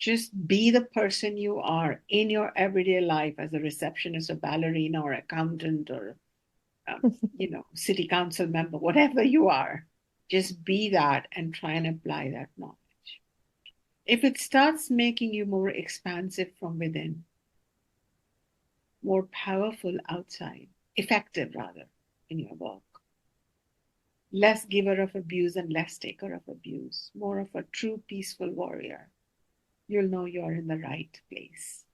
Just be the person you are in your everyday life as a receptionist or ballerina or accountant or, city council member, whatever you are. Just be that and try and apply that knowledge. If it starts making you more expansive from within, more powerful outside, effective rather, in your work, less giver of abuse and less taker of abuse, more of a true peaceful warrior, you'll know you're in the right place.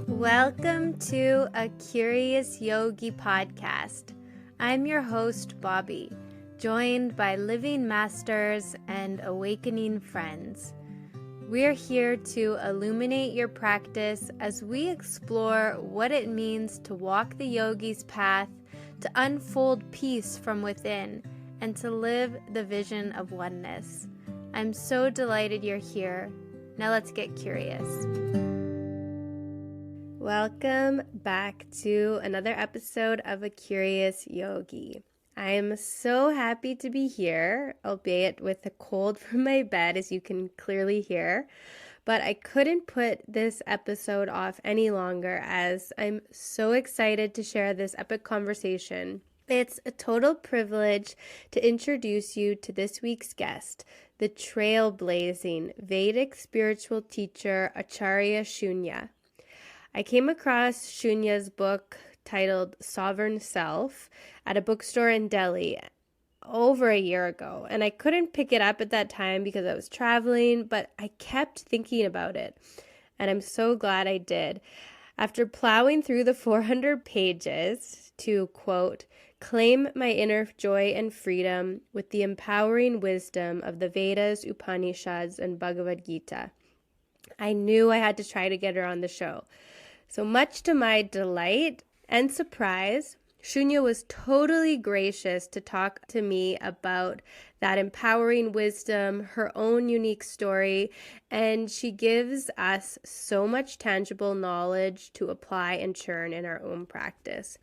Welcome to a Curious Yogi podcast. I'm your host, Bobby, joined by living masters and awakening friends. We're here to illuminate your practice as we explore what it means to walk the yogi's path, to unfold peace from within, and to live the vision of oneness. I'm so delighted you're here. Now let's get curious. Welcome back to another episode of A Curious Yogi. I am so happy to be here, albeit with a cold from my bed, as you can clearly hear. But I couldn't put this episode off any longer as I'm so excited to share this epic conversation. It's a total privilege to introduce you to this week's guest, the trailblazing Vedic spiritual teacher Acharya Shunya. I came across Shunya's book titled Sovereign Self at a bookstore in Delhi over a year ago, and I couldn't pick it up at that time because I was traveling, but I kept thinking about it, and I'm so glad I did. After plowing through the 400 pages to, quote, claim my inner joy and freedom with the empowering wisdom of the Vedas, Upanishads, and Bhagavad Gita, I knew I had to try to get her on the show. So much to my delight and surprise, Shunya was totally gracious to talk to me about that empowering wisdom, her own unique story, and she gives us so much tangible knowledge to apply and churn in our own practice.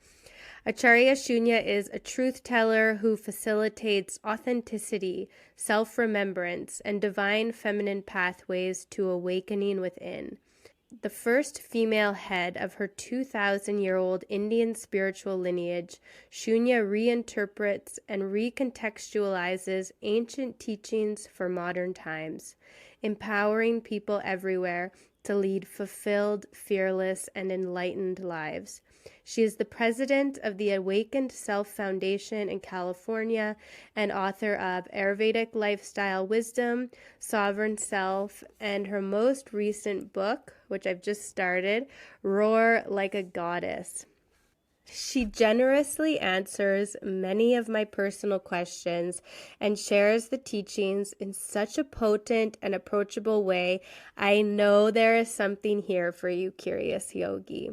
Acharya Shunya is a truth teller who facilitates authenticity, self-remembrance, and divine feminine pathways to awakening within. The first female head of her 2,000-year-old Indian spiritual lineage, Shunya reinterprets and recontextualizes ancient teachings for modern times, empowering people everywhere to lead fulfilled, fearless, and enlightened lives. She is the president of the Awakened Self Foundation in California and author of Ayurvedic Lifestyle Wisdom, Sovereign Self, and her most recent book, which I've just started, Roar Like a Goddess. She generously answers many of my personal questions and shares the teachings in such a potent and approachable way. I know there is something here for you, curious yogi.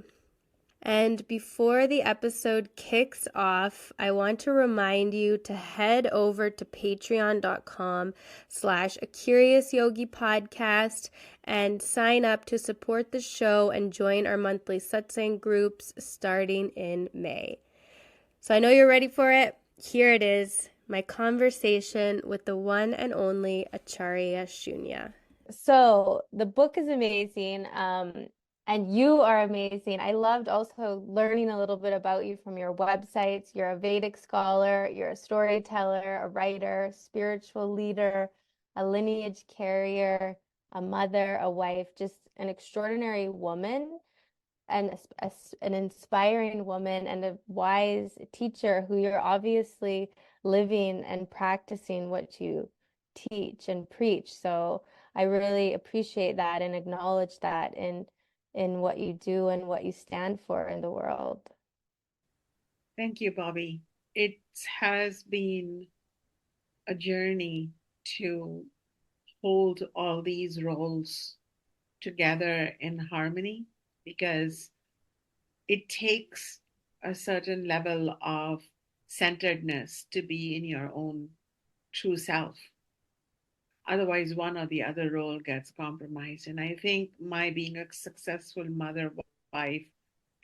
And before the episode kicks off, I want to remind you to head over to patreon.com/A Curious Yogi podcast and sign up to support the show and join our monthly satsang groups starting in May. So I know you're ready for it. Here it is, my conversation with the one and only Acharya Shunya. So the book is amazing. And you are amazing. I loved also learning a little bit about you from your websites. You're a Vedic scholar, you're a storyteller, a writer, spiritual leader, a lineage carrier, a mother, a wife, just an extraordinary woman and an inspiring woman and a wise teacher who you're obviously living and practicing what you teach and preach. So I really appreciate that and acknowledge that in what you do and what you stand for in the world. Thank you, Bobby. It has been a journey to hold all these roles together in harmony because it takes a certain level of centeredness to be in your own true self. Otherwise, one or the other role gets compromised. And I think my being a successful mother, wife,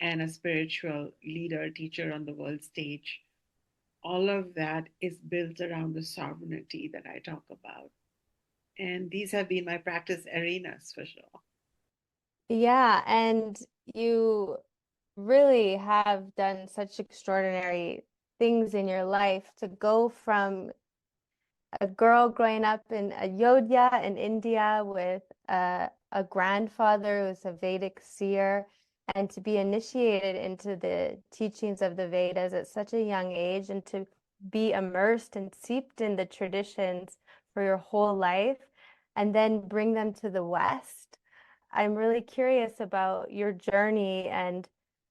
and a spiritual leader, teacher on the world stage, all of that is built around the sovereignty that I talk about. And these have been my practice arenas for sure. Yeah, and you really have done such extraordinary things in your life to go from a girl growing up in Ayodhya in India with a grandfather who's a Vedic seer, and to be initiated into the teachings of the Vedas at such a young age, and to be immersed and seeped in the traditions for your whole life, and then bring them to the West. I'm really curious about your journey and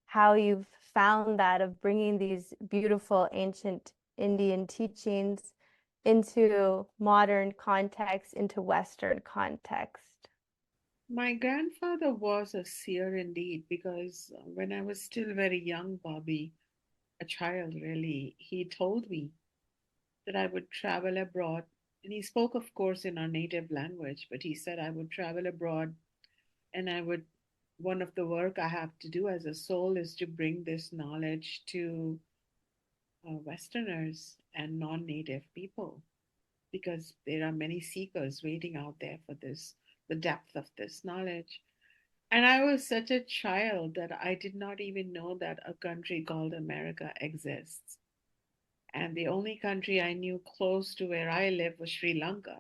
how you've found that of bringing these beautiful ancient Indian teachings into modern context, into Western context. My grandfather was a seer indeed, because when I was still very young, Bobby, a child really, he told me that I would travel abroad. And he spoke, of course, in our native language, but he said I would travel abroad and I would, one of the work I have to do as a soul is to bring this knowledge to Westerners and non native people, because there are many seekers waiting out there for this, the depth of this knowledge. And I was such a child that I did not even know that a country called America exists. And the only country I knew close to where I live was Sri Lanka.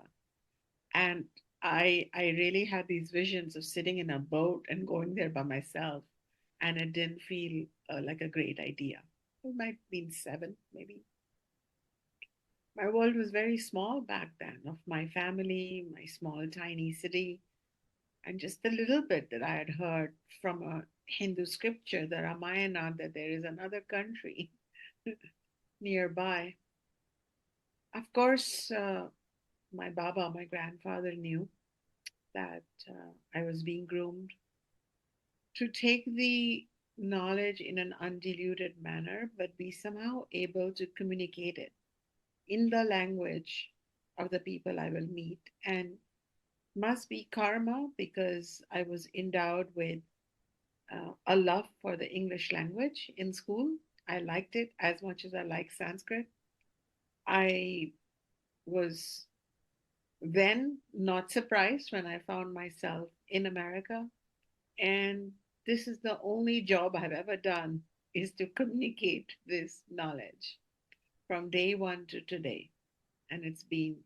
And I really had these visions of sitting in a boat and going there by myself. And it didn't feel like a great idea. It might have been seven, maybe. My world was very small back then, of my family, my small, tiny city, and just the little bit that I had heard from a Hindu scripture, the Ramayana, that there is another country nearby. Of course, my Baba, my grandfather, knew that I was being groomed to take the knowledge in an undiluted manner, but be somehow able to communicate it in the language of the people I will meet. And must be karma, because I was endowed with a love for the English language in school. I liked it as much as I like Sanskrit. I was then not surprised when I found myself in America. And this is the only job I've ever done, is to communicate this knowledge from day one to today. And it's been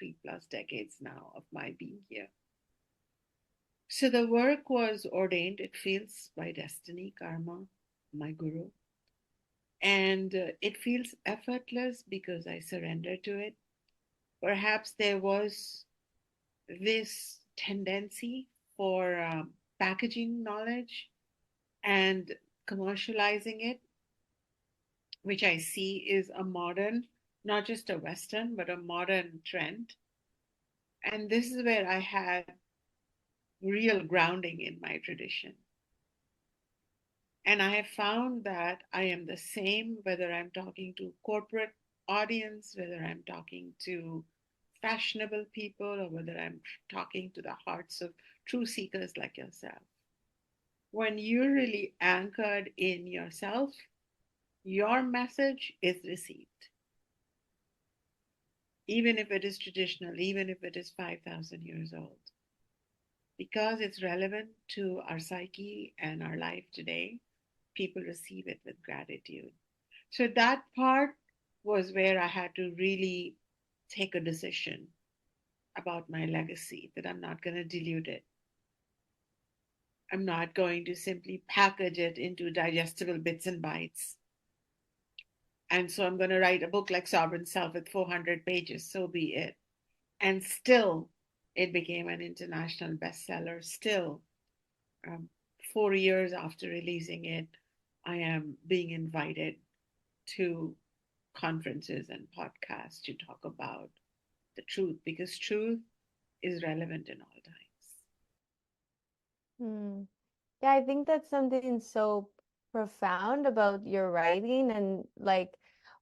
3+ decades now of my being here. So the work was ordained, it feels, by destiny, karma, my guru. And it feels effortless because I surrender to it. Perhaps there was this tendency for packaging knowledge and commercializing it, which I see is a modern, not just a Western, but a modern trend. And this is where I had real grounding in my tradition. And I have found that I am the same whether I'm talking to corporate audience, whether I'm talking to fashionable people, or whether I'm talking to the hearts of true seekers like yourself. When you're really anchored in yourself, your message is received, even if it is traditional, even if it is 5,000 years old, because it's relevant to our psyche and our life today. People receive it with gratitude. So that part was where I had to really take a decision about my legacy, that I'm not going to dilute it. I'm not going to simply package it into digestible bits and bytes. And so I'm going to write a book like Sovereign Self with 400 pages, so be it. And still, it became an international bestseller. Still, um, 4 years after releasing it, I am being invited to conferences and podcasts to talk about the truth, because truth is relevant in all times. Hmm. Yeah, I think that's something so profound about your writing. And like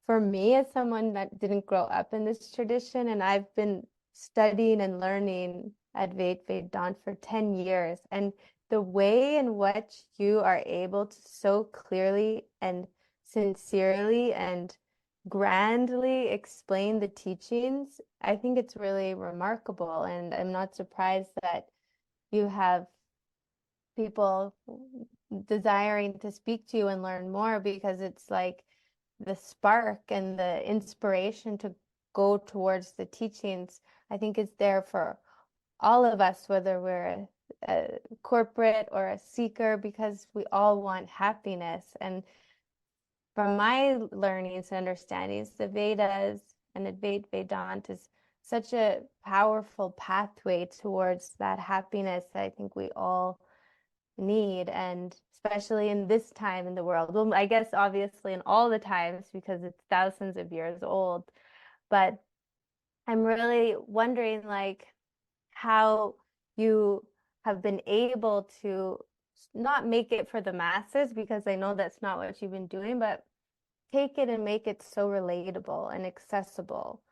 for me, as someone that didn't grow up in this tradition, and I've been studying and learning Advait Vedant for 10 years, and the way in which you are able to so clearly and sincerely and grandly explain the teachings, I think it's really remarkable. And I'm not surprised that you have people desiring to speak to you and learn more because it's like the spark and the inspiration to go towards the teachings. I think it's there for all of us, whether we're a corporate or a seeker, because we all want happiness. And from my learnings and understandings, the Vedas and Advaita Vedanta is such a powerful pathway towards that happiness that I think we all need, and especially in this time in the world. Well, I guess obviously in all the times because it's thousands of years old. But I'm really wondering like how you have been able to not make it for the masses, because I know that's not what you've been doing, but take it and make it so relatable and accessible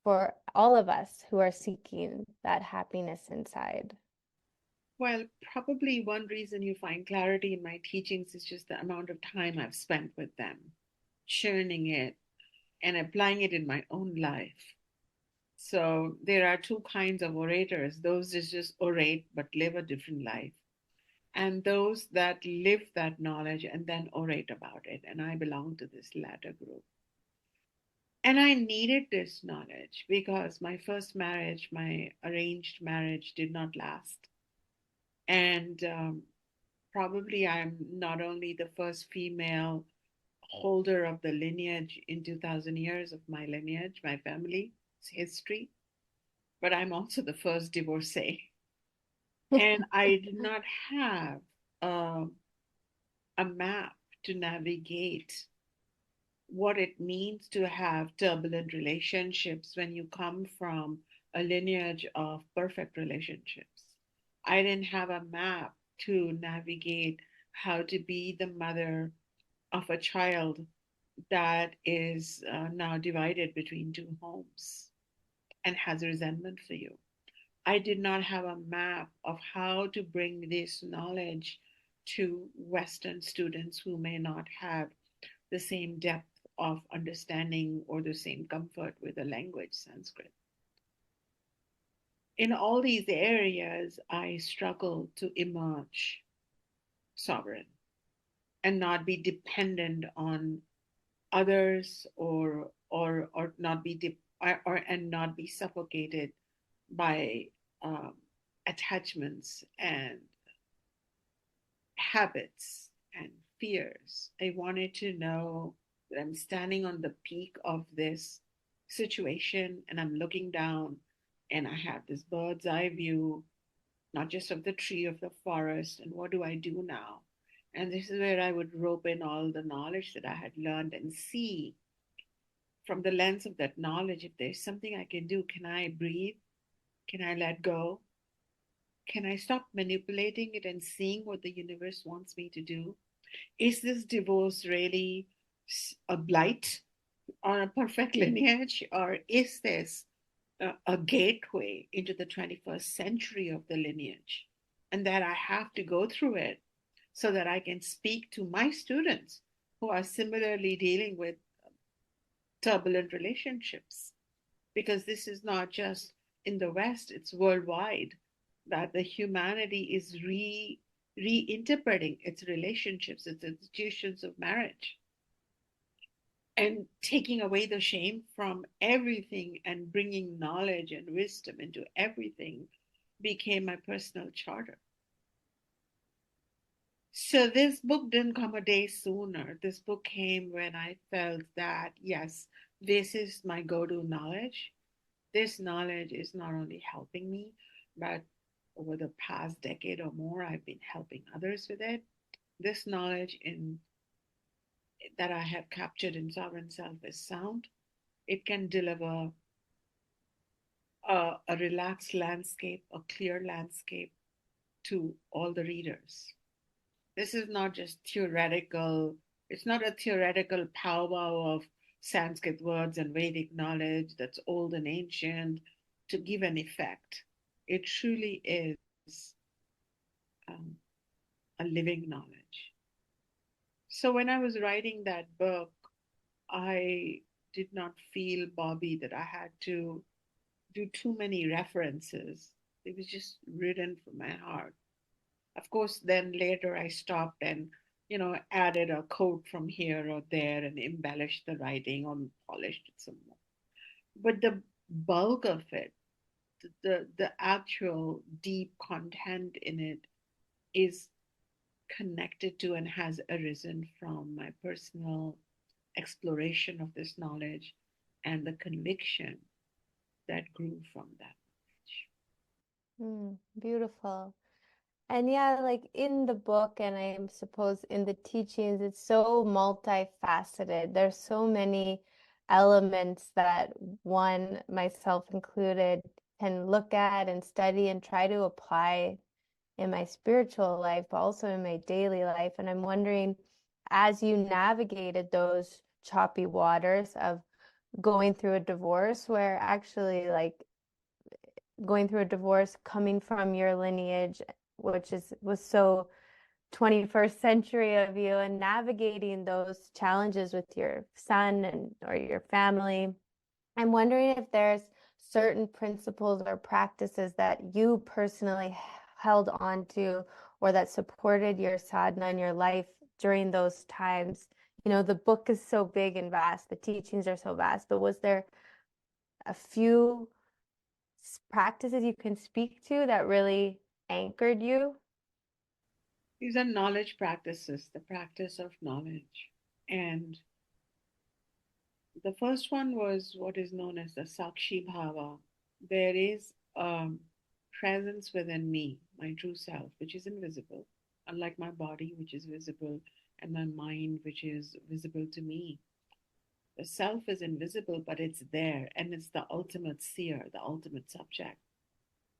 for all of us who are seeking that happiness inside. Well, probably one reason you find clarity in my teachings is just the amount of time I've spent with them, churning it and applying it in my own life. So there are two kinds of orators, those that just orate but live a different life, and those that live that knowledge and then orate about it. And I belong to this latter group. And I needed this knowledge because my first marriage, my arranged marriage, did not last. And probably I'm not only the first female holder of the lineage in 2000 years of my lineage, my family's history, but I'm also the first divorcee. And I did not have a, a map to navigate what it means to have turbulent relationships when you come from a lineage of perfect relationships. I didn't have a map to navigate how to be the mother of a child that is now divided between two homes and has resentment for you. I did not have a map of how to bring this knowledge to Western students who may not have the same depth of understanding or the same comfort with the language Sanskrit. In all these areas, I struggle to emerge sovereign and not be dependent on others or not be or and not be suffocated by um, attachments and habits and fears. I wanted to know that I'm standing on the peak of this situation and I'm looking down and I have this bird's eye view, not just of the tree, of the forest, and what do I do now? And this is where I would rope in all the knowledge that I had learned and see from the lens of that knowledge if there's something I can do. Can I breathe? Can I let go? Can I stop manipulating it and seeing what the universe wants me to do? Is this divorce really a blight on a perfect lineage, or is this a gateway into the 21st century of the lineage? And that I have to go through it so that I can speak to my students who are similarly dealing with turbulent relationships. Because this is not just in the West, it's worldwide that the humanity is reinterpreting its relationships, its institutions of marriage, and taking away the shame from everything and bringing knowledge and wisdom into everything became my personal charter. So this book didn't come a day sooner. This book came when I felt that, yes, this is my go-to knowledge. This knowledge is not only helping me, but over the past decade or more, I've been helping others with it. This knowledge in that I have captured in Sovereign Self is sound. It can deliver a relaxed landscape, a clear landscape to all the readers. This is not just theoretical, it's not a theoretical powwow of Sanskrit words and Vedic knowledge that's old and ancient to give an effect. It truly is um, a living knowledge. So when I was writing that book, I did not feel, Bobby, that I had to do too many references. It was just written from my heart. Of course, then later I stopped and, added a quote from here or there and embellished the writing or polished it some more. But the bulk of it, the actual deep content in it is connected to and has arisen from my personal exploration of this knowledge and the conviction that grew from that knowledge. Beautiful. And yeah, like in the book, and I suppose in the teachings, it's so multifaceted. There's so many elements that one, myself included, can look at and study and try to apply in my spiritual life, but also in my daily life. And I'm wondering, as you navigated those choppy waters of going through a divorce, where actually, like, going through a divorce coming from your lineage, which was so 21st century of you, and navigating those challenges with your son and or your family. I'm wondering if there's certain principles or practices that you personally held on to or that supported your sadhana in your life during those times. The book is so big and vast, the teachings are so vast, but was there a few practices you can speak to that really anchored you? These are knowledge practices, the practice of knowledge. And the first one was what is known as the Sakshi Bhava. There is a presence within me, my true self, which is invisible, unlike my body, which is visible, and my mind, which is visible to me. The self is invisible, but it's there, and it's the ultimate seer, the ultimate subject.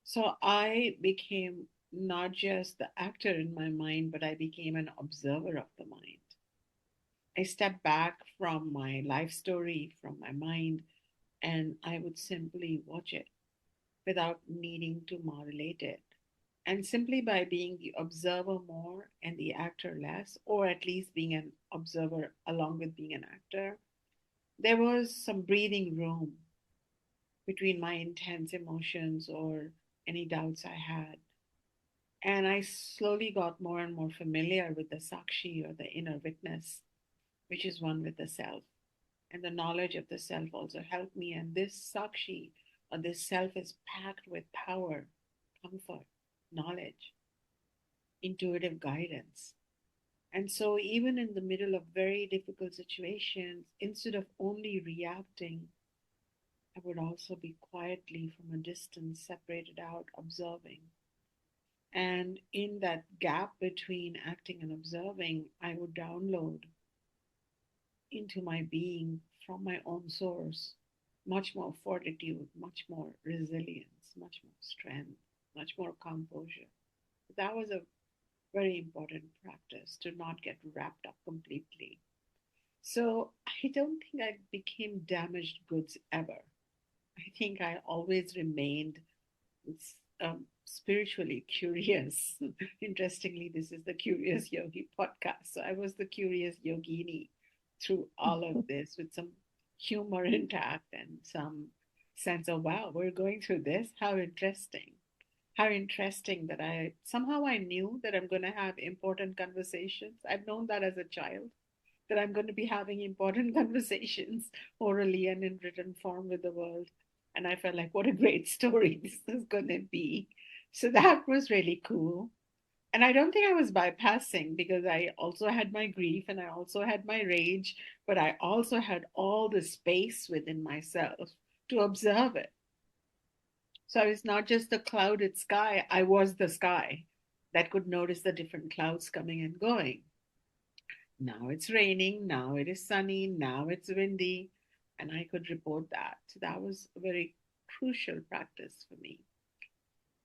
So I became not just the actor in my mind, but I became an observer of the mind. I stepped back from my life story, from my mind, and I would simply watch it without needing to modulate it. And simply by being the observer more and the actor less, or at least being an observer along with being an actor, there was some breathing room between my intense emotions or any doubts I had. And I slowly got more and more familiar with the Sakshi or the inner witness, which is one with the self. And the knowledge of the self also helped me. And this Sakshi or this self is packed with power, comfort, knowledge, intuitive guidance. And so, even in the middle of very difficult situations, instead of only reacting, I would also be quietly from a distance, separated out, observing. And in that gap between acting and observing, I would download into my being from my own source much more fortitude, much more resilience, much more strength, much more composure. That was a very important practice to not get wrapped up completely. So I don't think I became damaged goods ever. I think I always remained spiritually curious. Interestingly, this is the Curious Yogi podcast. So I was the curious yogini through all of this with some humor intact and some sense of, wow, we're going through this. How interesting. How interesting that I knew that I'm going to have important conversations. I've known that as a child, that I'm going to be having important conversations orally and in written form with the world. And I felt like, what a great story this is going to be. So that was really cool. And I don't think I was bypassing because I also had my grief and I also had my rage, but I also had all the space within myself to observe it. So I was not just the clouded sky, I was the sky that could notice the different clouds coming and going. Now it's raining, now it is sunny, now it's windy, and I could report that. So that was a very crucial practice for me.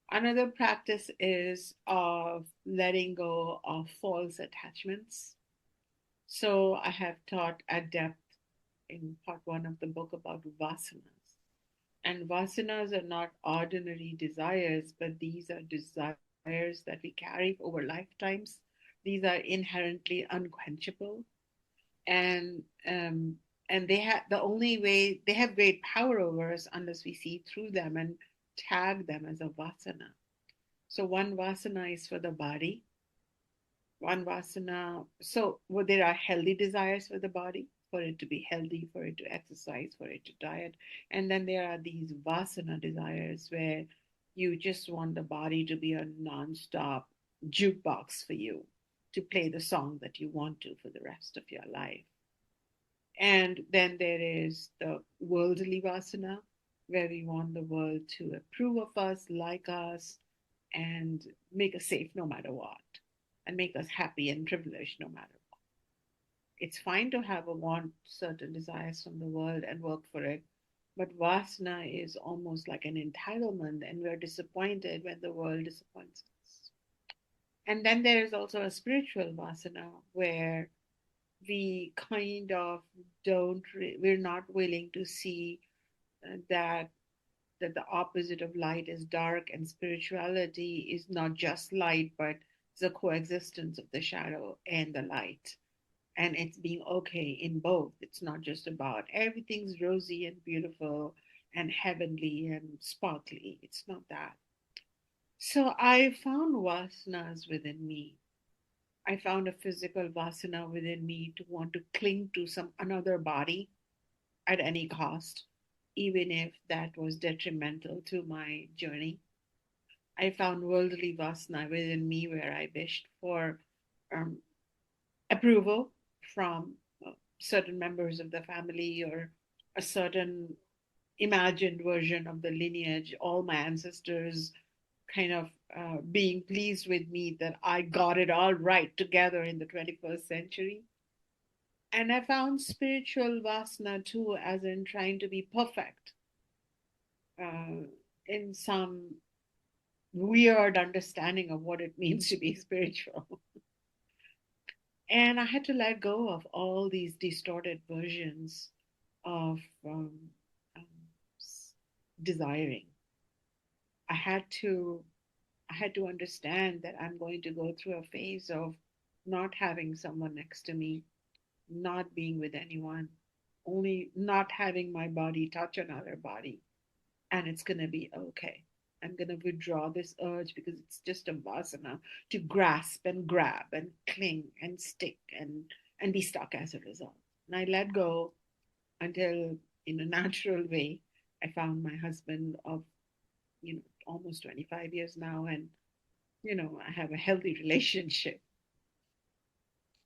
Another practice is of letting go of false attachments. So I have taught at depth in part one of the book about vasanas. And vasanas are not ordinary desires, but these are desires that we carry over lifetimes. These are inherently unquenchable. And And they have the only way they have great power over us unless we see through them and tag them as a vasana. So one vasana is for the body, one vasana. So well, there are healthy desires for the body, for it to be healthy, for it to exercise, for it to diet. And then there are these vasana desires where you just want the body to be a non-stop jukebox for you to play the song that you want to for the rest of your life. And then there is the worldly vasana, where we want the world to approve of us, like us, and make us safe no matter what, and make us happy and privileged no matter what. It's fine to have a want certain desires from the world and work for it, but vasana is almost like an entitlement, and we're disappointed when the world disappoints us. And then there is also a spiritual vasana where we kind of we're not willing to see that the opposite of light is dark, and spirituality is not just light but the coexistence of the shadow and the light, and it's being okay in both. It's not just about everything's rosy and beautiful and heavenly and sparkly. It's not that. So I found vasanas within me. I found a physical vasana within me to want to cling to some another body at any cost, even if that was detrimental to my journey. I found worldly vasana within me where I wished for um, approval from certain members of the family or a certain imagined version of the lineage, all my ancestors kind of being pleased with me that I got it all right together in the 21st century. And I found spiritual vasana too, as in trying to be perfect uh, in some weird understanding of what it means to be spiritual. And I had to let go of all these distorted versions of um, desiring. I had to I had to understand that I'm going to go through a phase of not having someone next to me, not being with anyone, only not having my body touch another body, and it's going to be okay. I'm going to withdraw this urge because it's just a vasana to grasp and grab and cling and stick and be stuck as a result. And I let go until, in a natural way, I found my husband of almost 25 years now, and I have a healthy relationship.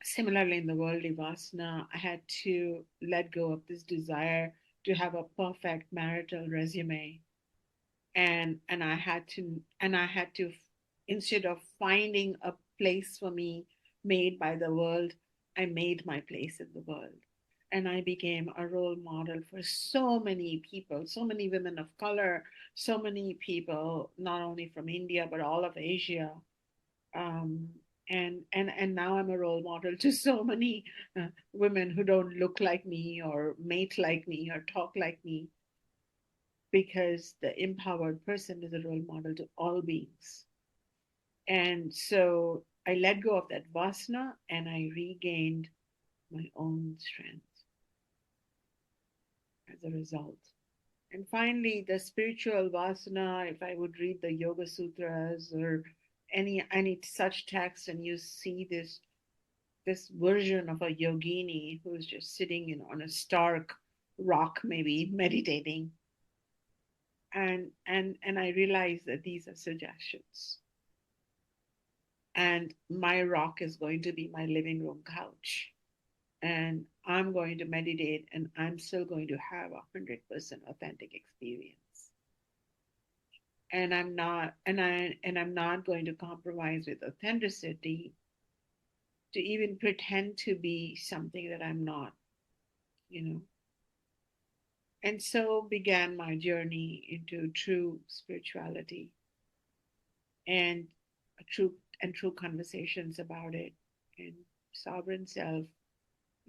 Similarly, in the worldly vasana, I had to let go of this desire to have a perfect marital resume, and I had to instead of finding a place for me made by the world, I made my place in the world, and I became a role model for so many people, so many women of color, so many people not only from India but all of Asia. um, and now I'm a role model to so many women who don't look like me or mate like me or talk like me, because the empowered person is a role model to all beings. And so I let go of that vasana and I regained my own strength as a result. And finally, the spiritual vasana, if I would read the Yoga Sutras or any such text, and you see this version of a yogini who's just sitting on a stark rock, maybe meditating, and I realized that these are suggestions, and my rock is going to be my living room couch, and I'm going to meditate, and I'm still going to have 100% authentic experience, and I'm not going to compromise with authenticity to even pretend to be something that I'm not, you know. And so began my journey into true spirituality and true conversations about it. And Sovereign Self,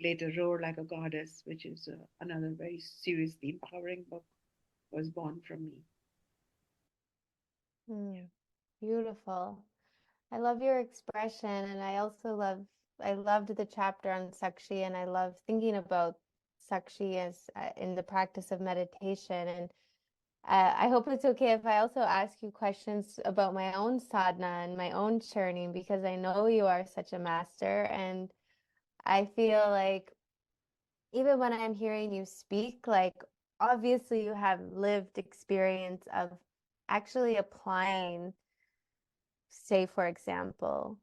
later Roar Like a Goddess, which is another very seriously empowering book, was born from me. Mm, beautiful. I love your expression, and I loved the chapter on Sakshi, and I love thinking about Sakshi as in the practice of meditation. And I hope it's okay if I also ask you questions about my own sadhana and my own journey, because I know you are such a master. And I feel like even when I'm hearing you speak, like obviously you have lived experience of actually applying, say, for example,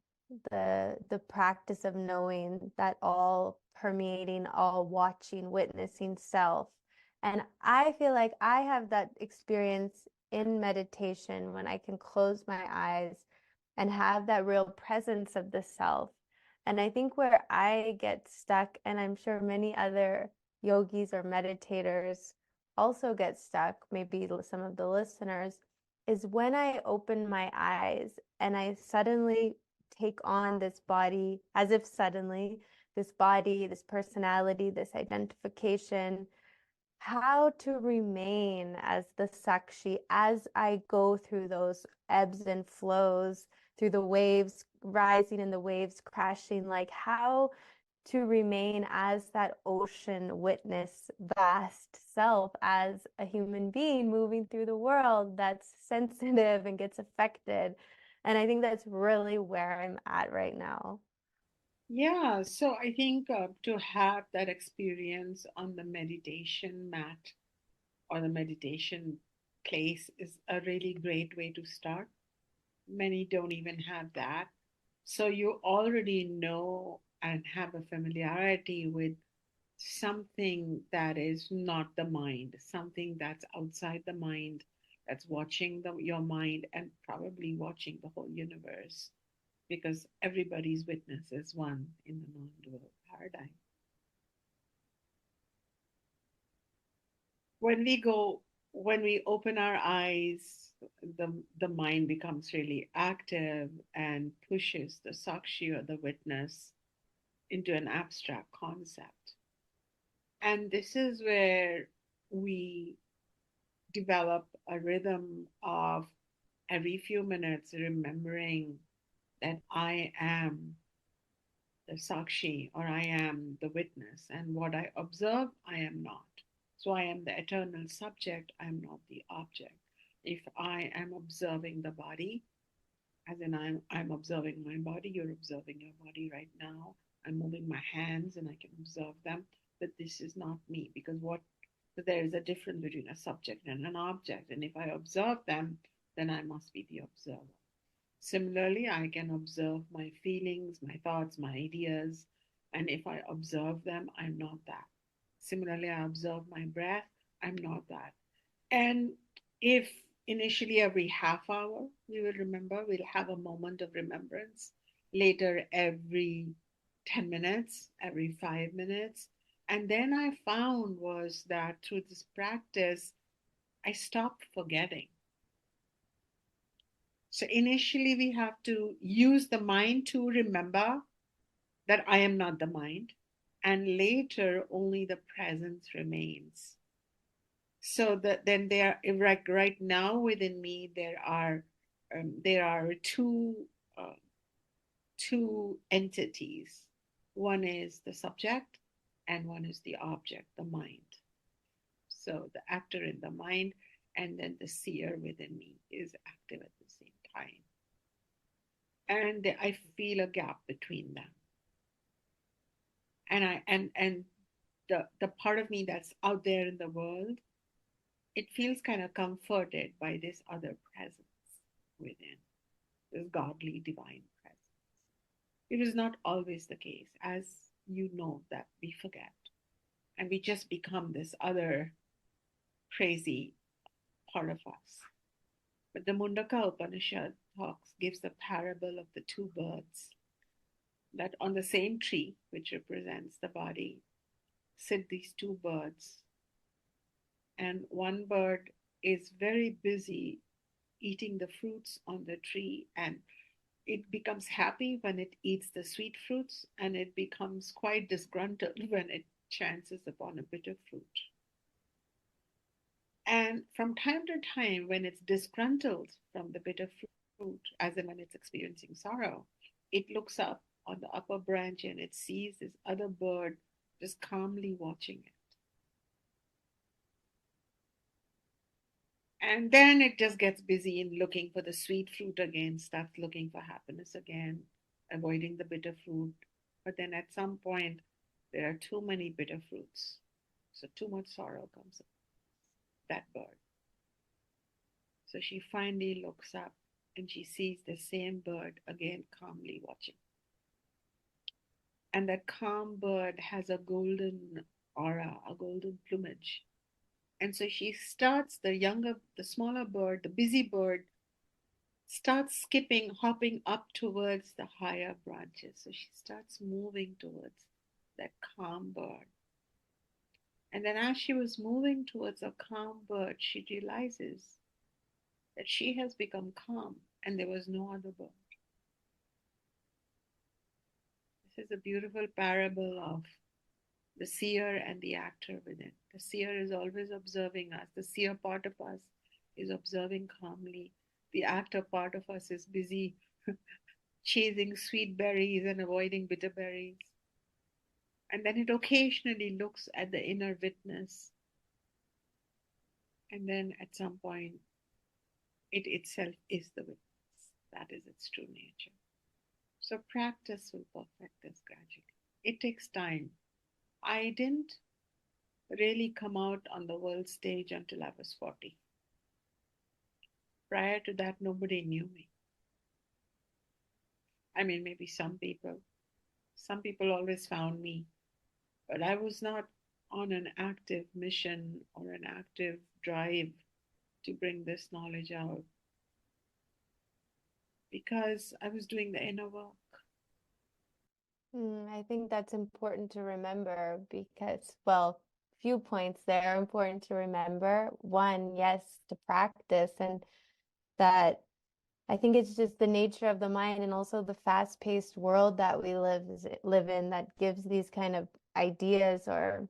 the practice of knowing that all permeating, all watching, witnessing self. And I feel like I have that experience in meditation when I can close my eyes and have that real presence of the self. And I think where I get stuck, and I'm sure many other yogis or meditators also get stuck, maybe some of the listeners, is when I open my eyes and I suddenly take on this body, as if suddenly, this body, this personality, this identification, how to remain as the Sakshi as I go through those ebbs and flows, through the waves rising and the waves crashing, like how to remain as that ocean witness, vast self, as a human being moving through the world that's sensitive and gets affected. And I think that's really where I'm at right now. Yeah, so I think to have that experience on the meditation mat or the meditation place is a really great way to start. Many don't even have that. So you already know and have a familiarity with something that is not the mind, something that's outside the mind, that's watching your mind and probably watching the whole universe because everybody's witness is one in the non dual paradigm. When we go, when we open our eyes, the mind becomes really active and pushes the sakshi or the witness into an abstract concept. And this is where we develop a rhythm of every few minutes remembering that I am the Sakshi or I am the witness, and what I observe, I am not. So I am the eternal subject, I am not the object. If I am observing the body, as in I'm observing my body, you're observing your body right now. I'm moving my hands and I can observe them, but this is not me because what there is a difference between a subject and an object, and if I observe them, then I must be the observer. Similarly, I can observe my feelings, my thoughts, my ideas, and if I observe them, I'm not that. Similarly, I observe my breath, I'm not that. And if initially every half hour we will remember, we'll have a moment of remembrance. Later, every 10 minutes, every 5 minutes. And then I found was that through this practice, I stopped forgetting. So initially, we have to use the mind to remember that I am not the mind. And later, only the presence remains. So that then there, right now within me, there are uh, two entities. One is the subject, and one is the object, the mind. So the actor in the mind, and then the seer within me is active at the same time. And I feel a gap between them. And the part of me that's out there in the world, it feels kind of comforted by this other presence within, this godly divine presence. It is not always the case, as you know, that we forget and we just become this other crazy part of us. But the Mundaka Upanishad gives the parable of the two birds that on the same tree, which represents the body, sit these two birds. And one bird is very busy eating the fruits on the tree, and it becomes happy when it eats the sweet fruits, and it becomes quite disgruntled when it chances upon a bitter fruit. And from time to time, when it's disgruntled from the bitter fruit, as in when it's experiencing sorrow, it looks up on the upper branch and it sees this other bird just calmly watching it. And then it just gets busy in looking for the sweet fruit again, starts looking for happiness again, avoiding the bitter fruit. But then at some point, there are too many bitter fruits. So too much sorrow comes up, that bird. So she finally looks up and she sees the same bird again calmly watching. And that calm bird has a golden aura, a golden plumage. And so she starts, the smaller bird, the busy bird, starts skipping, hopping up towards the higher branches. So she starts moving towards that calm bird. And then as she was moving towards a calm bird, she realizes that she has become calm and there was no other bird. This is a beautiful parable of the seer and the actor within. The seer is always observing us. The seer part of us is observing calmly. The actor part of us is busy chasing sweet berries and avoiding bitter berries. And then it occasionally looks at the inner witness. And then at some point, it itself is the witness. That is its true nature. So practice will perfect this gradually. It takes time. I didn't really come out on the world stage until I was 40. Prior to that, nobody knew me. I mean, maybe some people. Some people always found me, but I was not on an active mission or an active drive to bring this knowledge out because I was doing the inner work. I think that's important to remember because, well, few points there are important to remember. One, yes, to practice, and that I think it's just the nature of the mind and also the fast-paced world that we live in that gives these kind of ideas or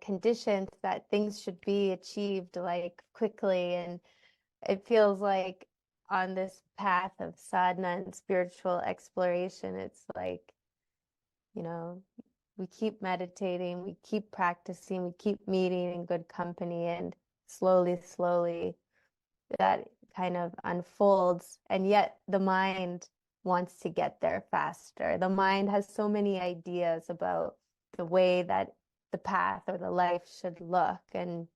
conditions that things should be achieved like quickly. And it feels like on this path of sadhana and spiritual exploration, it's like, you know, we keep meditating, we keep practicing, we keep meeting in good company, and slowly, slowly that kind of unfolds. And yet the mind wants to get there faster. The mind has so many ideas about the way that the path or the life should look. And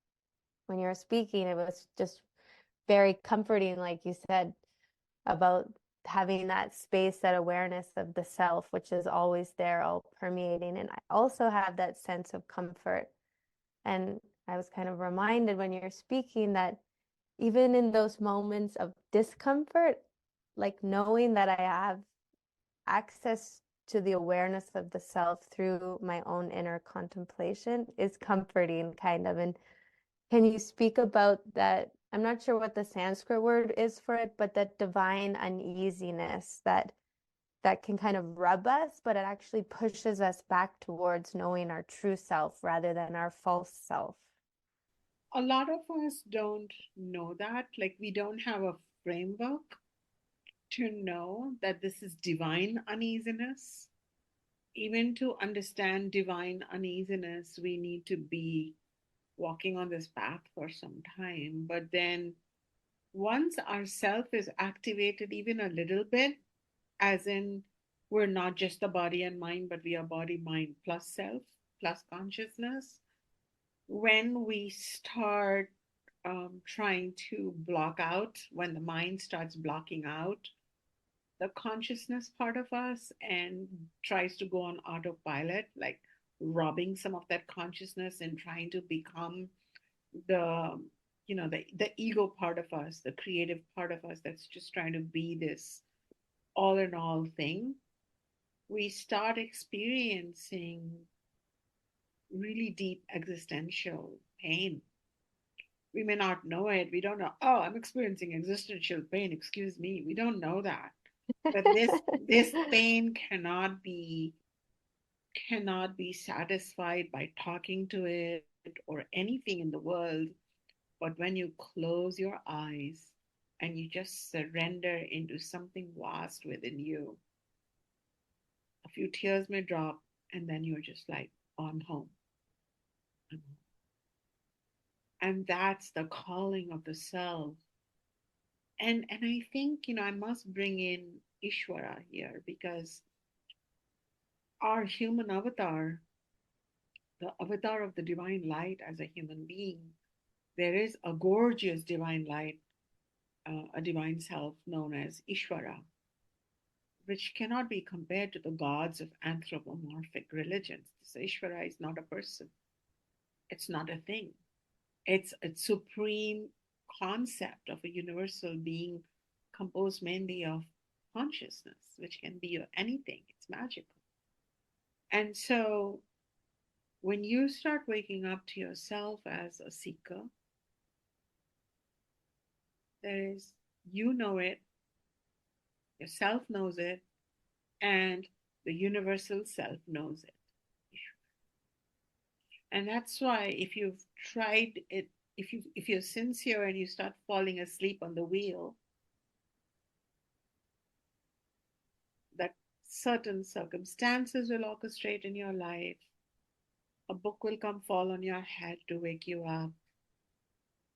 when you're speaking, it was just very comforting, like you said, about having that space, that awareness of the self, which is always there, all permeating. And I also have that sense of comfort. And I was kind of reminded when you're speaking that even in those moments of discomfort, like knowing that I have access to the awareness of the self through my own inner contemplation is comforting, kind of. And can you speak about that? I'm not sure what the Sanskrit word is for it, but that divine uneasiness that can kind of rub us, but it actually pushes us back towards knowing our true self rather than our false self. A lot of us don't know that. Like, we don't have a framework to know that this is divine uneasiness. Even to understand divine uneasiness, we need to be walking on this path for some time. But then once our self is activated even a little bit, as in we're not just the body and mind, but we are body, mind plus self, plus consciousness, when we start trying to block out, when the mind starts blocking out the consciousness part of us and tries to go on autopilot, like robbing some of that consciousness and trying to become the the ego part of us, the creative part of us that's just trying to be this all in all thing, we start experiencing really deep existential pain. We may not know it. We don't know, oh, I'm experiencing existential pain. Excuse me. We don't know that. But this pain cannot be satisfied by talking to it or anything in the world. But when you close your eyes and you just surrender into something vast within you, a few tears may drop, and then you're just like, oh, I'm home. I'm home. And that's the calling of the self. And I think, I must bring in Ishvara here because our human avatar, the avatar of the divine light as a human being, there is a gorgeous divine light, a divine self known as Ishvara, which cannot be compared to the gods of anthropomorphic religions. So Ishvara is not a person, it's not a thing. It's a supreme concept of a universal being composed mainly of consciousness, which can be anything. It's magical. And so when you start waking up to yourself as a seeker, there is, you know it, yourself knows it, and the universal self knows it. And that's why if you've tried it, if you're sincere and you start falling asleep on the wheel, that certain circumstances will orchestrate in your life. A book will come fall on your head to wake you up.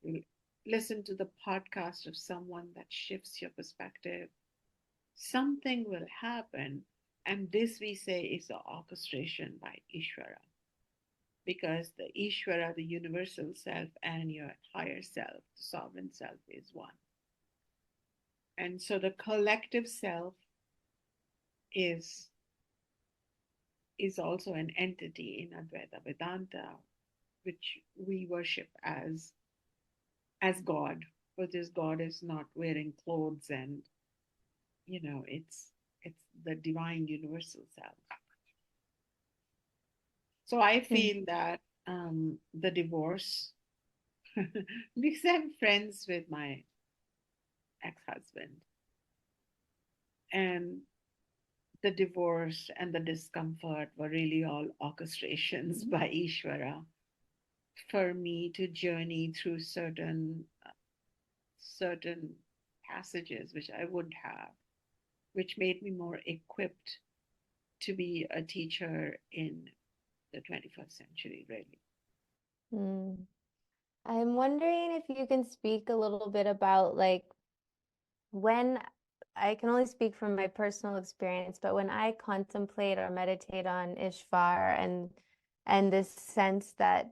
You'll listen to the podcast of someone that shifts your perspective. Something will happen. And this we say is the orchestration by Ishvara. Because the Ishvara, the universal self, and your higher self, the sovereign self, is one. And so the collective self is is also an entity in Advaita Vedanta, which we worship as God, but this God is not wearing clothes, and it's the divine universal self. So I Mm. feel that the divorce, because I'm friends with my ex-husband, and the divorce and the discomfort were really all orchestrations by Ishvara for me to journey through certain passages which I wouldn't have, which made me more equipped to be a teacher in the 21st century, really. Mm. I'm wondering if you can speak a little bit about like when I can only speak from my personal experience, but when I contemplate or meditate on Ishvar and this sense that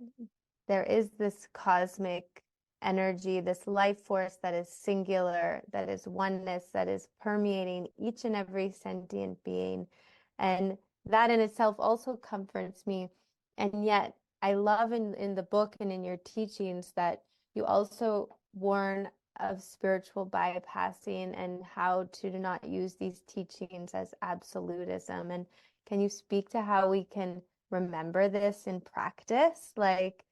there is this cosmic energy, this life force that is singular, that is oneness, that is permeating each and every sentient being. And that in itself also comforts me. And yet, I love in the book and in your teachings that you also warn of spiritual bypassing and how to not use these teachings as absolutism. And can you speak to how we can remember this in practice? Like,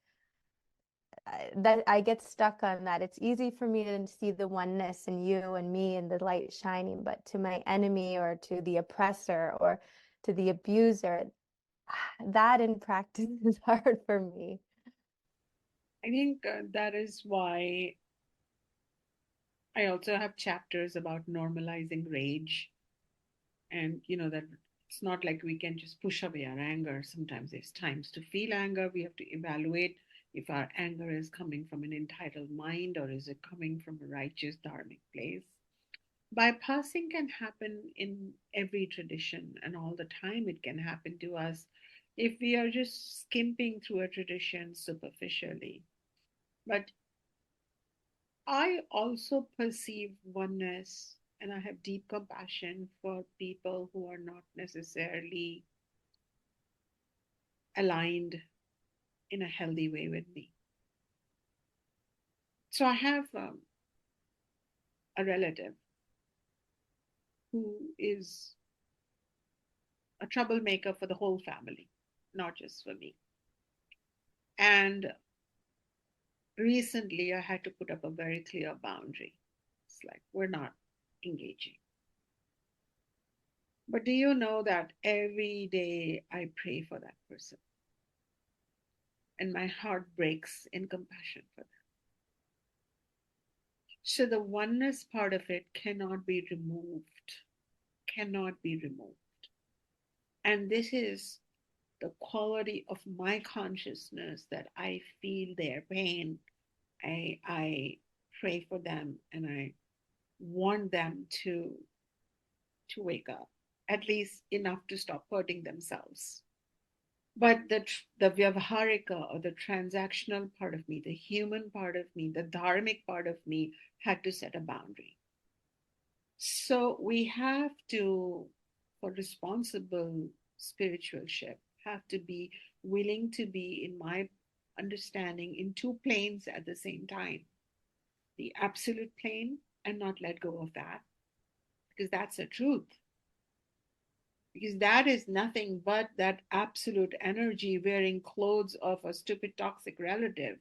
that I get stuck on that. It's easy for me to see the oneness in you and me and the light shining, but to my enemy or to the oppressor or to the abuser, that in practice is hard for me. I think that is why I also have chapters about normalizing rage. And that it's not like we can just push away our anger. Sometimes there's times to feel anger. We have to evaluate if our anger is coming from an entitled mind or is it coming from a righteous dharmic place. Bypassing can happen in every tradition, and all the time it can happen to us if we are just skimping through a tradition superficially. But I also perceive oneness, and I have deep compassion for people who are not necessarily aligned in a healthy way with me. So I have a relative who is a troublemaker for the whole family, not just for me. And recently I had to put up a very clear boundary. It's like, we're not engaging. But do you know that every day I pray for that person and my heart breaks in compassion for them? So the oneness part of it cannot be removed, cannot be removed. And this is the quality of my consciousness, that I feel their pain I pray for them and I want them to wake up, at least enough to stop hurting themselves. But the vyavaharika or the transactional part of me, the human part of me, the dharmic part of me had to set a boundary. So we have to, for responsible spiritualship, have to be willing to be, in my understanding, in two planes at the same time, the absolute plane and not let go of that, because that's the truth. Because that is nothing but that absolute energy wearing clothes of a stupid, toxic relative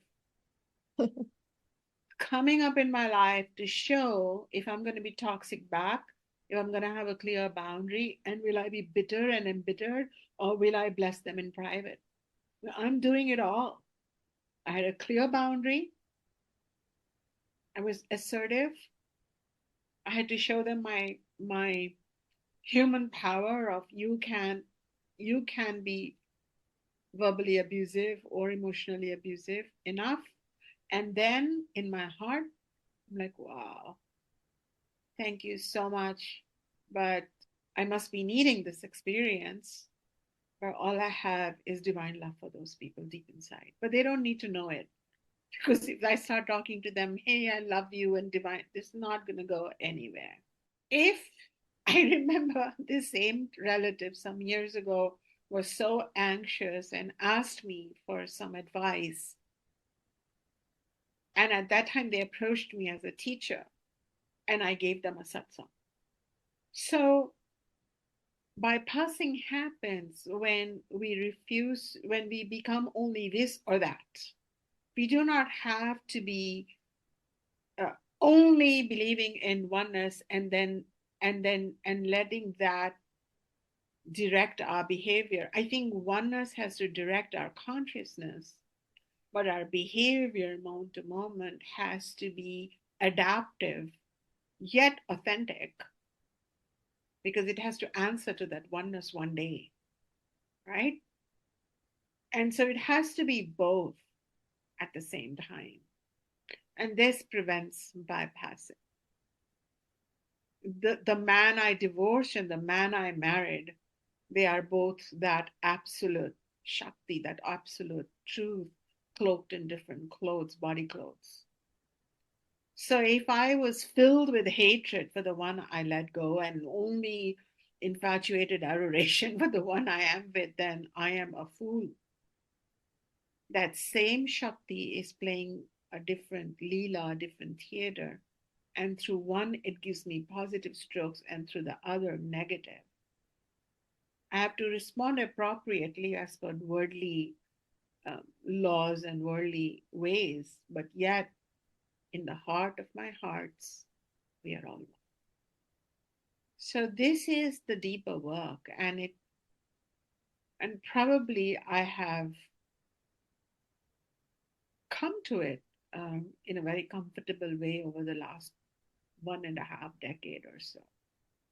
coming up in my life to show if I'm going to be toxic back, if I'm going to have a clear boundary, and will I be bitter and embittered, or will I bless them in private? I'm doing it all. I had a clear boundary. I was assertive. I had to show them my human power of you can be verbally abusive or emotionally abusive enough. And then in my heart, I'm like, wow, thank you so much. But I must be needing this experience where all I have is divine love for those people deep inside. But they don't need to know it. Because if I start talking to them, hey, I love you and divine, this is not going to go anywhere. If I remember the same relative some years ago was so anxious and asked me for some advice. And at that time, they approached me as a teacher and I gave them a satsang. So bypassing happens when we refuse, when we become only this or that. We do not have to be uh, only believing in oneness and letting that direct our behavior. I think oneness has to direct our consciousness, but our behavior moment to moment has to be adaptive yet authentic because it has to answer to that oneness one day, right? And so it has to be both at the same time. And this prevents bypassing. The man I divorced and the man I married, they are both that absolute Shakti, that absolute truth cloaked in different clothes, body clothes. So if I was filled with hatred for the one I let go and only infatuated adoration for the one I am with, then I am a fool. That same Shakti is playing a different Leela, a different theater. And through one, it gives me positive strokes, and through the other, negative. I have to respond appropriately as per worldly laws and worldly ways, but yet in the heart of my hearts, we are all one. So this is the deeper work, and probably I have come to it in a very comfortable way over the last 1.5 decade or so,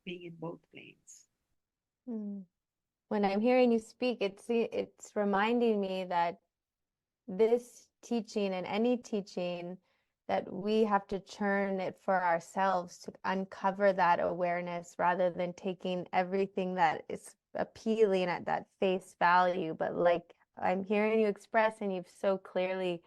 being in both planes. Hmm. When I'm hearing you speak, it's reminding me that this teaching and any teaching that we have to churn it for ourselves to uncover that awareness rather than taking everything that is appealing at that face value. But like I'm hearing you express, and you've so clearly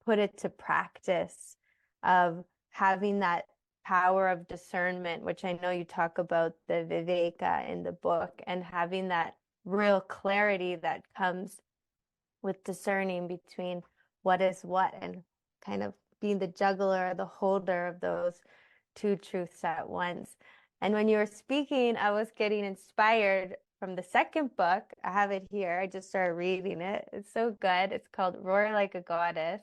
put it to practice of having that power of discernment, which I know you talk about the viveka in the book, and having that real clarity that comes with discerning between what is what and kind of being the juggler, the holder of those two truths at once. And when you were speaking, I was getting inspired from the second book. I have it here. I just started reading it. It's so good. It's called Roar Like a Goddess.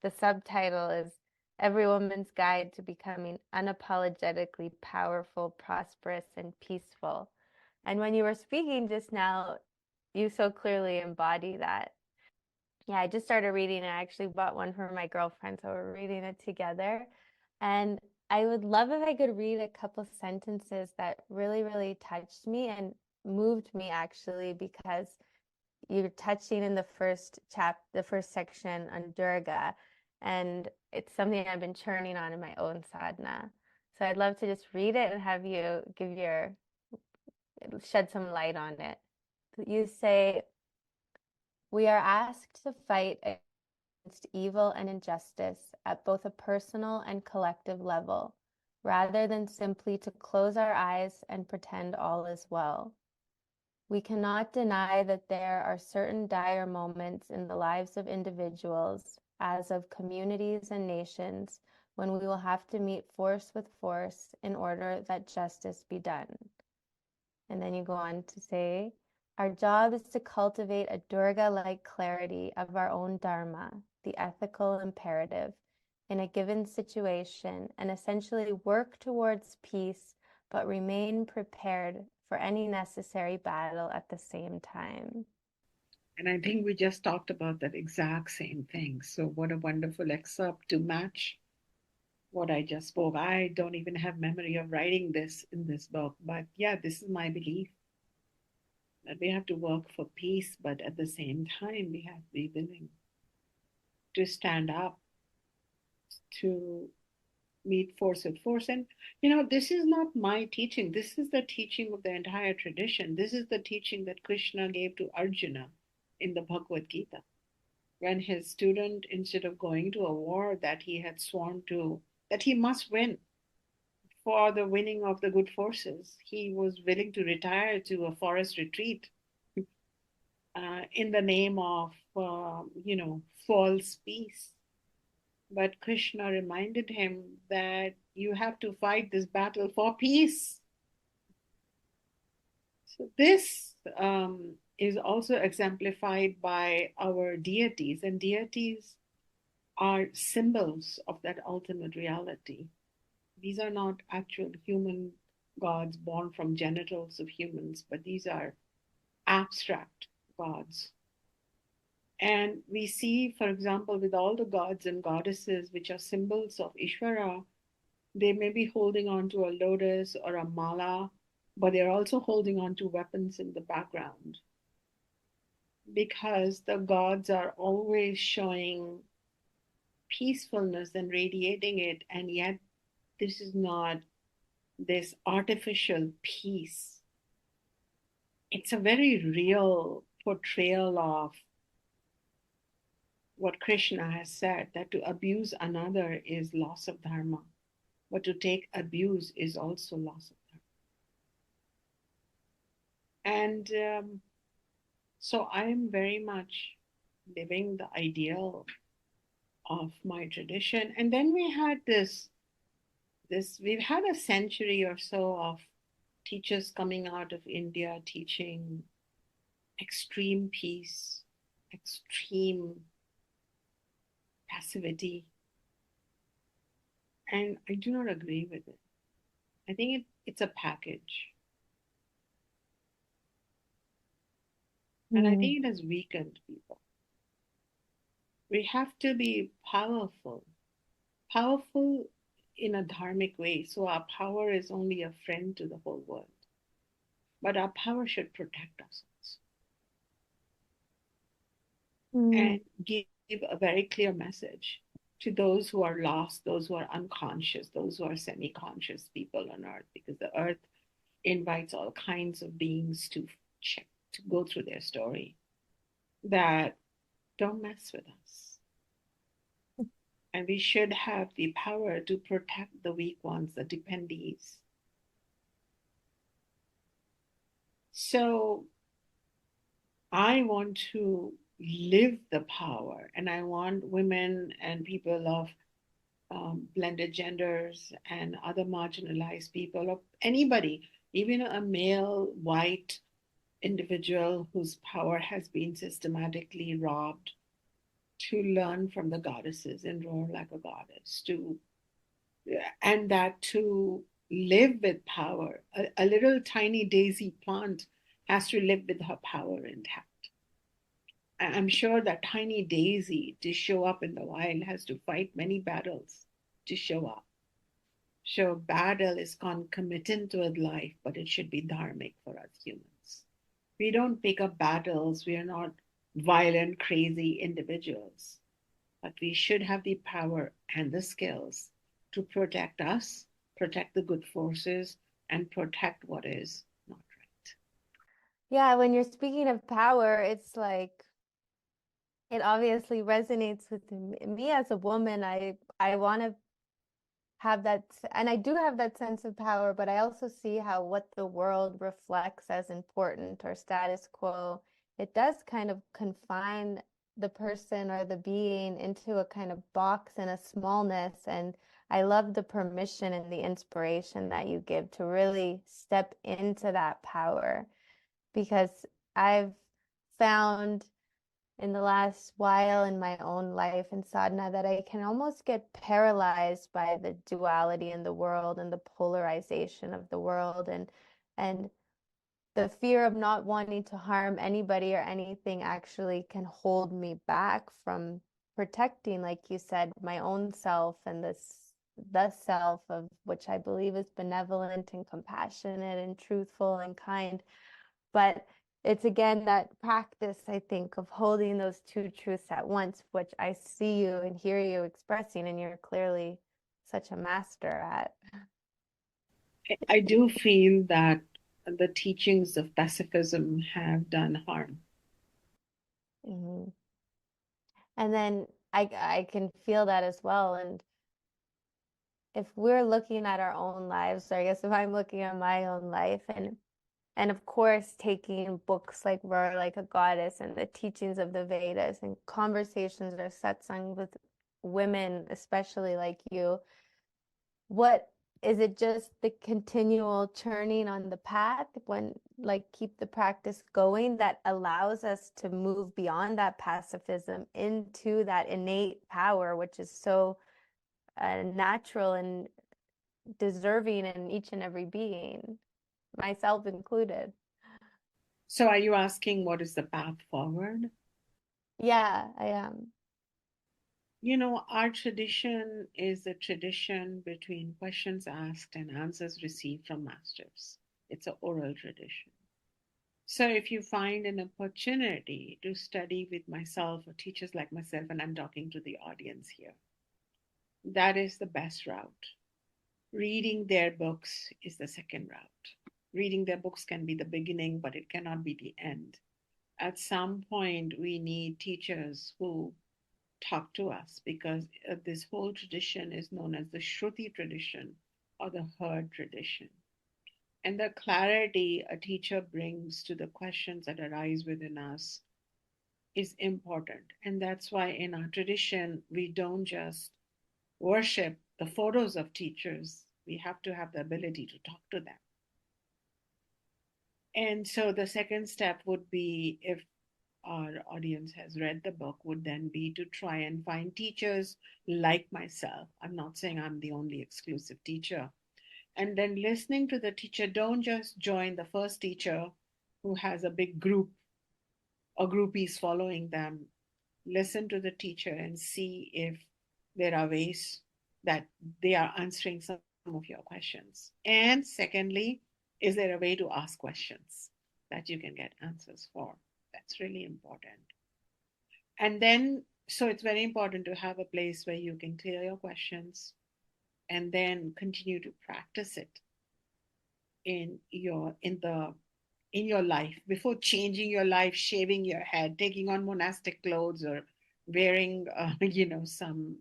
The subtitle is Every Woman's Guide to Becoming Unapologetically Powerful, Prosperous, and Peaceful. And when you were speaking just now, you so clearly embody that. Yeah, I just started reading. I actually bought one for my girlfriend, so we're reading it together. And I would love if I could read a couple sentences that really, really touched me and moved me actually, because you're touching in the first section on Durga. and it's something I've been churning on in my own sadhana. So I'd love to just read it and have you give your shed some light on it. You say, we are asked to fight against evil and injustice at both a personal and collective level, rather than simply to close our eyes and pretend all is well. We cannot deny that there are certain dire moments in the lives of individuals, as of communities and nations, when we will have to meet force with force in order that justice be done. And then you go on to say, our job is to cultivate a Durga-like clarity of our own Dharma, the ethical imperative, in a given situation, and essentially work towards peace, but remain prepared for any necessary battle at the same time. And I think we just talked about that exact same thing. So, what a wonderful excerpt to match what I just spoke. I don't even have memory of writing this in this book, but yeah, this is my belief that we have to work for peace, but at the same time, we have to be willing to stand up to meet force with force. And, this is not my teaching. This is the teaching of the entire tradition. This is the teaching that Krishna gave to Arjuna in the Bhagavad Gita. When his student, instead of going to a war that he had sworn to, that he must win for the winning of the good forces, he was willing to retire to a forest retreat in the name of, false peace. But Krishna reminded him that you have to fight this battle for peace. So, this is also exemplified by our deities, and deities are symbols of that ultimate reality. These are not actual human gods born from genitals of humans, but these are abstract gods. And we see, for example, with all the gods and goddesses, which are symbols of Ishvara, they may be holding on to a lotus or a mala, but they're also holding on to weapons in the background because the gods are always showing peacefulness and radiating it, and yet this is not this artificial peace. It's a very real portrayal of what Krishna has said, that to abuse another is loss of dharma, but to take abuse is also loss of dharma. And so I am very much living the ideal of my tradition. And then we had we've had a century or so of teachers coming out of India teaching extreme peace, extreme passivity. And I do not agree with it. I think it's a package. And I Mm. think it has weakened people. We have to be powerful, powerful in a dharmic way. So our power is only a friend to the whole world. But our power should protect us also Mm. and give a very clear message to those who are lost, those who are unconscious, those who are semi conscious people on earth, because the earth invites all kinds of beings to check, to go through their story, that don't mess with us. And we should have the power to protect the weak ones, the dependees. So I want to live the power, and I want women and people of blended genders and other marginalized people, or anybody, even a male white individual whose power has been systematically robbed, to learn from the goddesses and roar like a goddess, to and that to live with power. A little tiny daisy plant has to live with her power intact. I'm sure that tiny daisy, to show up in the wild, has to fight many battles to show up. So battle is concomitant with life, but it should be dharmic for us humans. We don't pick up battles. We are not violent, crazy individuals. but we should have the power and the skills to protect us, protect the good forces, and protect what is not right. Yeah, when you're speaking of power, it's like it obviously resonates with me as a woman. I want to have that, and I do have that sense of power, but I also see how what the world reflects as important or status quo, it does kind of confine the person or the being into a kind of box and a smallness. And I love the permission and the inspiration that you give to really step into that power, because I've found in the last while in my own life in sadhana that I can almost get paralyzed by the duality in the world and the polarization of the world, and the fear of not wanting to harm anybody or anything actually can hold me back from protecting, like you said, my own self and this the self of which I believe is benevolent and compassionate and truthful and kind. But it's again that practice, I think, of holding those two truths at once, which I see you and hear you expressing, and you're clearly such a master at. I do feel that the teachings of pacifism have done harm. Mm-hmm. And then I can feel that as well. And if we're looking at our own lives, or I guess if I'm looking at my own life, and of course taking books like Roar Like a Goddess and the teachings of the Vedas and conversations or satsang with women, especially like you, what is it, just the continual churning on the path when like keep the practice going that allows us to move beyond that pacifism into that innate power, which is so natural and deserving in each and every being, myself included. So, are you asking what is the path forward? Yeah, I am. You know, our tradition is a tradition between questions asked and answers received from masters. It's an oral tradition. So, if you find an opportunity to study with myself or teachers like myself, and I'm talking to the audience here, that is the best route. Reading their books is the second route. Reading their books can be the beginning, but it cannot be the end. At some point, we need teachers who talk to us because this whole tradition is known as the Shruti tradition or the heard tradition. And the clarity a teacher brings to the questions that arise within us is important. And that's why in our tradition, we don't just worship the photos of teachers, we have to have the ability to talk to them. And so the second step would be, if our audience has read the book, would then be to try and find teachers like myself. I'm not saying I'm the only exclusive teacher. And then listening to the teacher, don't just join the first teacher who has a big group or groupies following them. Listen to the teacher and see if there are ways that they are answering some of your questions. And secondly, is there a way to ask questions that you can get answers for? That's really important. And then, so it's very important to have a place where you can clear your questions and then continue to practice it in your life before changing your life, shaving your head, taking on monastic clothes, or wearing some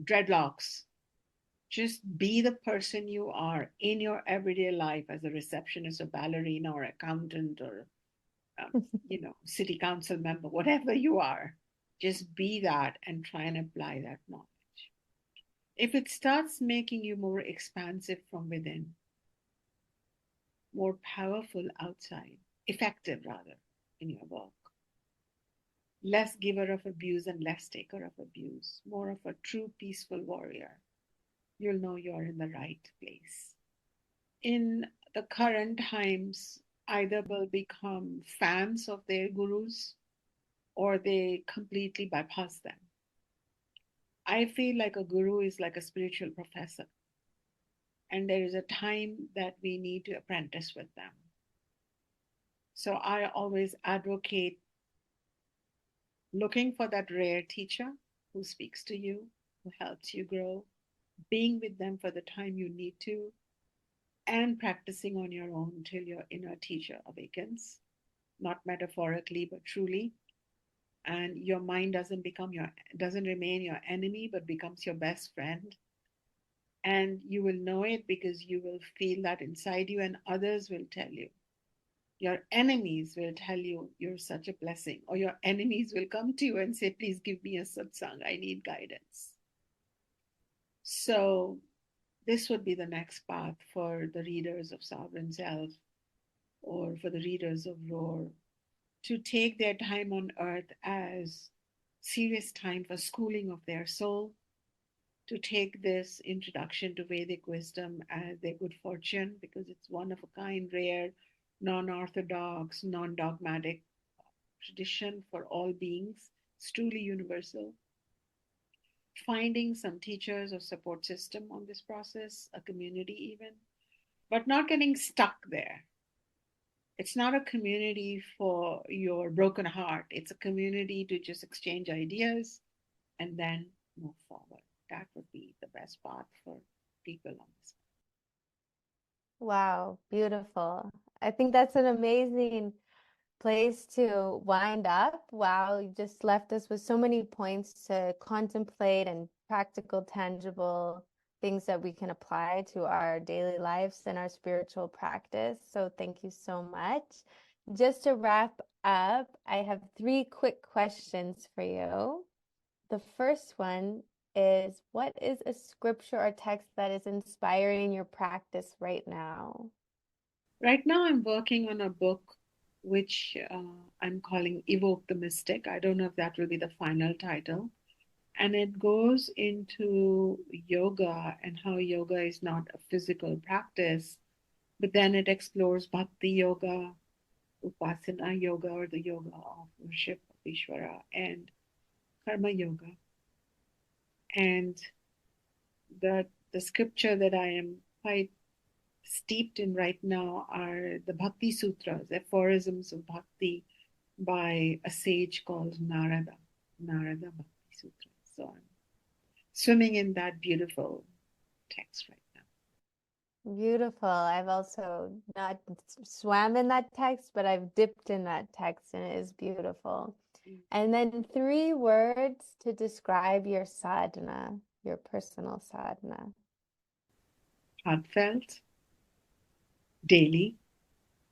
dreadlocks. Just be the person you are in your everyday life as a receptionist or ballerina or accountant or city council member, whatever you are. Just be that and try and apply that knowledge. If it starts making you more expansive from within, more powerful outside, effective rather, in your work, less giver of abuse and less taker of abuse, more of a true peaceful warrior, you'll know you're in the right place. In the current times, either will become fans of their gurus or they completely bypass them. I feel like a guru is like a spiritual professor, and there is a time that we need to apprentice with them. So I always advocate looking for that rare teacher who speaks to you, who helps you grow, being with them for the time you need to, and practicing on your own till your inner teacher awakens, not metaphorically, but truly. And your mind doesn't remain your enemy, but becomes your best friend. And you will know it because you will feel that inside you, and others will tell you. Your enemies will tell you you're such a blessing, or your enemies will come to you and say, please give me a satsang, I need guidance. So this would be the next path for the readers of Sovereign Self, or for the readers of Roar, to take their time on earth as serious time for schooling of their soul, to take this introduction to Vedic wisdom as their good fortune, because it's one of a kind, rare, non orthodox, non dogmatic tradition for all beings. It's truly universal. Finding some teachers or support system on this process, a community even, but not getting stuck there. It's not a community for your broken heart. It's a community to just exchange ideas and then move forward. That would be the best path for people on this. Wow, beautiful. I think that's an amazing place to wind up. Wow, you just left us with so many points to contemplate and practical, tangible things that we can apply to our daily lives and our spiritual practice. So thank you so much. Just to wrap up, I have 3 quick questions for you. The first one is, what is a scripture or text that is inspiring your practice right now? Right now, I'm working on a book which I'm calling Evoke the Mystic. I don't know if that will be the final title. And it goes into yoga and how yoga is not a physical practice, but then it explores bhakti yoga, upasana yoga, or the yoga of worship of Ishvara, and karma yoga. And the scripture that I am quite steeped in right now are the Bhakti Sutras, aphorisms of Bhakti by a sage called Narada Bhakti Sutra. So I'm swimming in that beautiful text right now. Beautiful. I've also not swam in that text, but I've dipped in that text and it is beautiful. And then 3 words to describe your sadhana, your personal sadhana. Heartfelt, daily,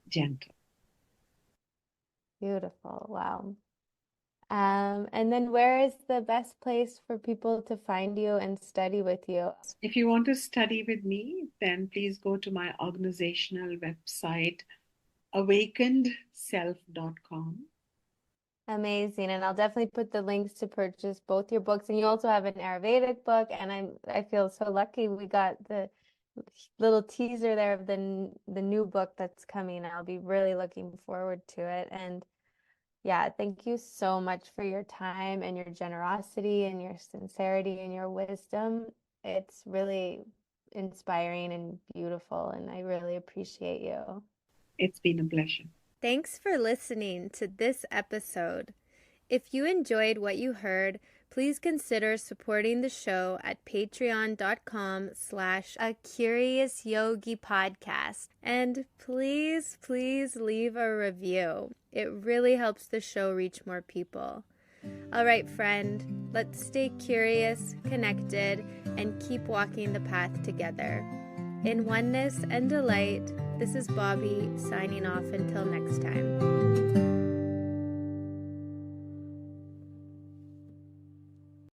gentle. Beautiful. Wow. And then where is the best place for people to find you and study with you? If you want to study with me, then please go to my organizational website, awakenedself.com. Amazing. And I'll definitely put the links to purchase both your books. And you also have an Ayurvedic book. And I feel so lucky we got the little teaser there of the new book that's coming. I'll be really looking forward to it. And yeah, thank you so much for your time and your generosity and your sincerity and your wisdom. It's really inspiring and beautiful, and I really appreciate you. It's been a pleasure. Thanks for listening to this episode. If you enjoyed what you heard, please consider supporting the show at patreon.com/acuriousyogi-podcast. And please, please leave a review. It really helps the show reach more people. All right, friend, let's stay curious, connected, and keep walking the path together. In oneness and delight, this is Bobby signing off until next time.